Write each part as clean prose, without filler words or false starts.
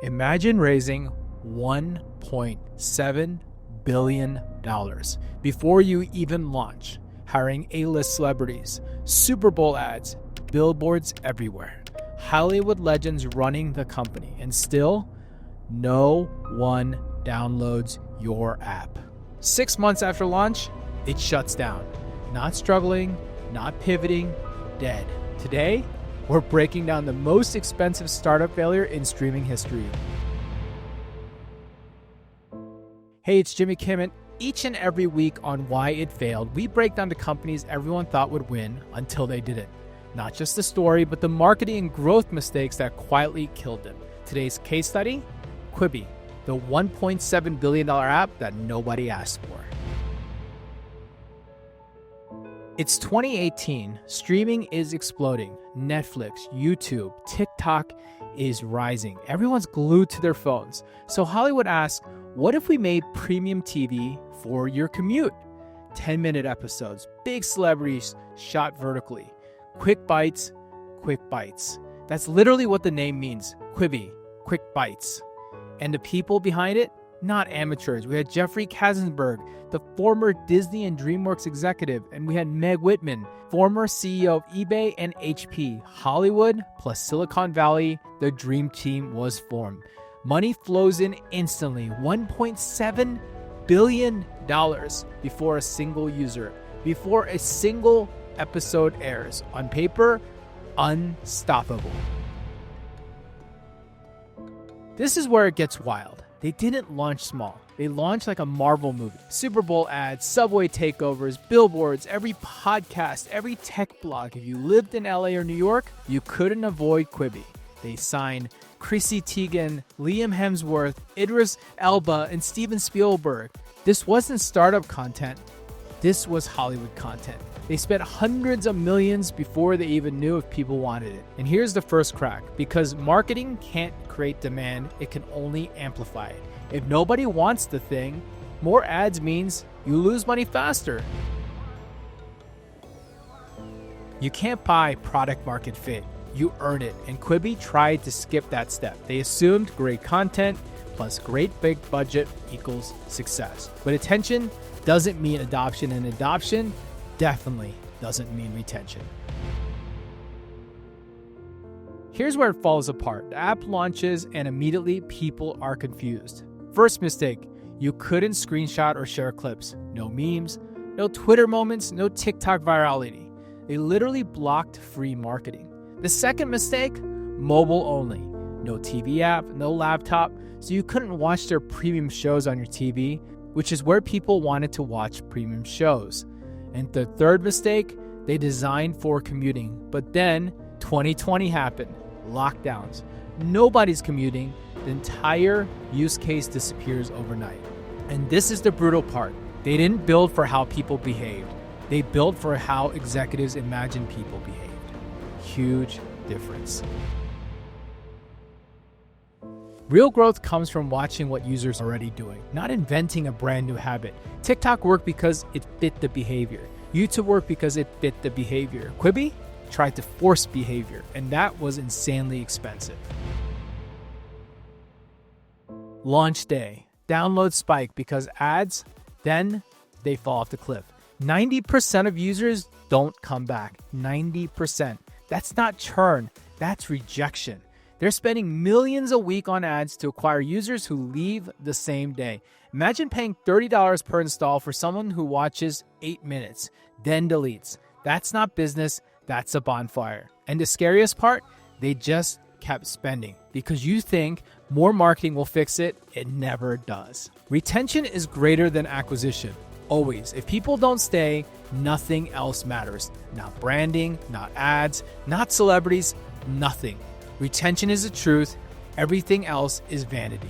Imagine raising $1.7 billion before you even launch, hiring A-list celebrities, Super Bowl ads, billboards everywhere, Hollywood legends running the company, and still no one downloads your app. 6 months after launch, it shuts down. Not struggling, not pivoting, dead. Today, we're breaking down the most expensive startup failure in streaming history. Hey, it's Jimmy Kimmett. Each and every week on Why It Failed, we break down the companies everyone thought would win until they didn't. Not just the story, but the marketing and growth mistakes that quietly killed them. Today's case study, Quibi, the $1.7 billion app that nobody asked for. It's 2018. Streaming is exploding. Netflix, YouTube, TikTok is rising. Everyone's glued to their phones. So Hollywood asks, what if we made premium TV for your commute? 10-minute episodes, big celebrities shot vertically. Quick bites, quick bites. That's literally what the name means. Quibi, quick bites. And the people behind it? Not amateurs. We had Jeffrey Katzenberg, the former Disney and DreamWorks executive, and we had Meg Whitman, former CEO of eBay and HP. Hollywood plus Silicon Valley, the dream team was formed. Money flows in instantly, $1.7 billion before a single user, before a single episode airs. On paper, unstoppable. This is where it gets wild. They didn't launch small. They launched like a Marvel movie. Super Bowl ads, subway takeovers, billboards, every podcast, every tech blog. If you lived in LA or New York, you couldn't avoid Quibi. They signed Chrissy Teigen, Liam Hemsworth, Idris Elba, and Steven Spielberg. This wasn't startup content. This was Hollywood content. They spent hundreds of millions before they even knew if people wanted it. And here's the first crack. Because marketing can't create demand, it can only amplify it. If nobody wants the thing, more ads means you lose money faster. You can't buy product market fit. You earn it. And Quibi tried to skip that step. They assumed great content plus great big budget equals success. But attention doesn't mean adoption, and adoption definitely doesn't mean retention. Here's where it falls apart. The app launches and immediately people are confused. First mistake, you couldn't screenshot or share clips. No memes, no Twitter moments, no TikTok virality. They literally blocked free marketing. The second mistake, mobile only. No TV app, no laptop, so you couldn't watch their premium shows on your TV, which is where people wanted to watch premium shows. And the third mistake, they designed for commuting. But then 2020 happened. Lockdowns. Nobody's commuting. The entire use case disappears overnight. And this is the brutal part. They didn't build for how people behaved. They built for how executives imagined people behaved. Huge difference. Real growth comes from watching what users are already doing, not inventing a brand new habit. TikTok worked because it fit the behavior. YouTube worked because it fit the behavior. Quibi tried to force behavior, and that was insanely expensive. Launch day. Downloads spike because ads, then they fall off the cliff. 90% of users don't come back. 90%. That's not churn, that's rejection. They're spending millions a week on ads to acquire users who leave the same day. Imagine paying $30 per install for someone who watches 8 minutes, then deletes. That's not business, that's a bonfire. And the scariest part, they just kept spending because you think more marketing will fix it. It never does. Retention is greater than acquisition. Always. If people don't stay, nothing else matters. Not branding, not ads, not celebrities, nothing. Retention is the truth. Everything else is vanity.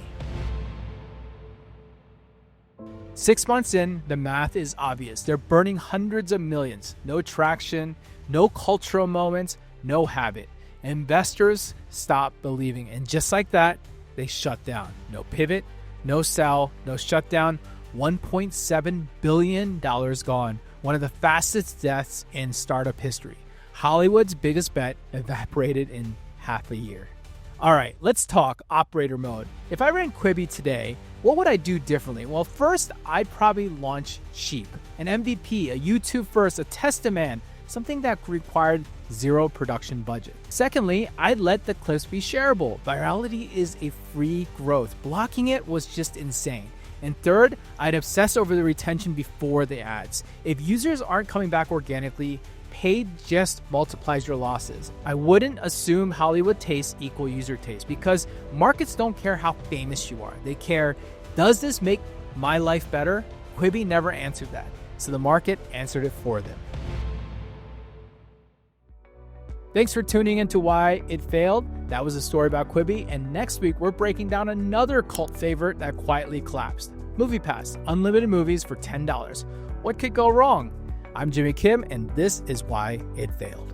6 months in, the math is obvious. They're burning hundreds of millions. No traction, no cultural moments, no habit. Investors stop believing. And just like that, they shut down. No pivot, no sell, no shutdown. $1.7 billion gone. One of the fastest deaths in startup history. Hollywood's biggest bet evaporated in half a year. All right, let's talk operator mode. If I ran Quibi today, what would I do differently? Well, first, I'd probably launch cheap. An MVP, a YouTube first, a test demand, something that required zero production budget. Secondly, I'd let the clips be shareable. Virality is a free growth. Blocking it was just insane. And third, I'd obsess over the retention before the ads. If users aren't coming back organically, paid just multiplies your losses. I wouldn't assume Hollywood tastes equal user taste because markets don't care how famous you are. They care, does this make my life better? Quibi never answered that, so the market answered it for them. Thanks for tuning into Why It Failed. That was a story about Quibi, and next week we're breaking down another cult favorite that quietly collapsed. MoviePass, unlimited movies for $10. What could go wrong? I'm Jimmy Kim, and this is Why It Failed.